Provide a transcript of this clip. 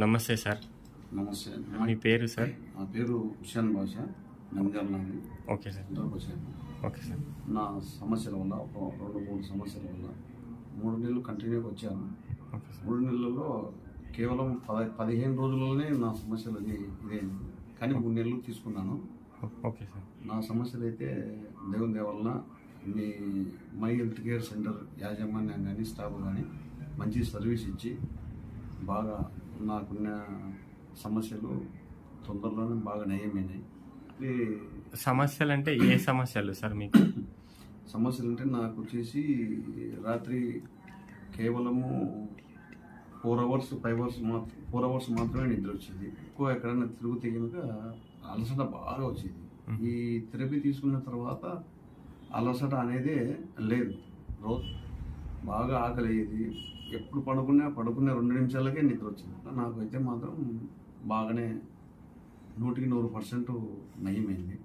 నమస్తే సార్. నమస్తే. మీ పేరు సార్? నా పేరు హుషేన్ బాషా, నంద్యాల నాది. Okay sir. Okay sir. నా సమస్యల వల్ల ఒక 2-3 సమస్యల వల్ల 3 నెలలు కంటిన్యూగా వచ్చాను. 3 నెలల్లో కేవలం 15 రోజుల్లోనే నా సమస్యలు ఇదేంది, కానీ 3 నెలలు తీసుకున్నాను. Okay sir. నా సమస్యలు అయితే దేవుని దయ వలన me my health care centre యాజమాన్యం కానీ స్టాఫ్ కానీ మంచి సర్వీస్ ఇచ్చి బాగా నాకున్న సమస్యలు తొందరలోనే బాగా నయమైనాయి. సమస్యలు అంటే ఏ సమస్యలు సార్ మీకు? సమస్యలు అంటే నాకు వచ్చేసి రాత్రి కేవలము 4 అవర్స్ 4 అవర్స్ మాత్రమే నిద్ర వచ్చేది. ఎక్కువ ఎక్కడైనా తిరుగుతే కనుక అలసట బాగా వచ్చేది. ఈ థెరపీ తీసుకున్న తర్వాత అలసట అనేదే లేదు. రోజు బాగా ఆకలి అయ్యేది. ఎప్పుడు పడుకునే 2 నిమిషాలకే నిద్ర వచ్చింది. నాకైతే మాత్రం బాగానే 100% నయమైంది.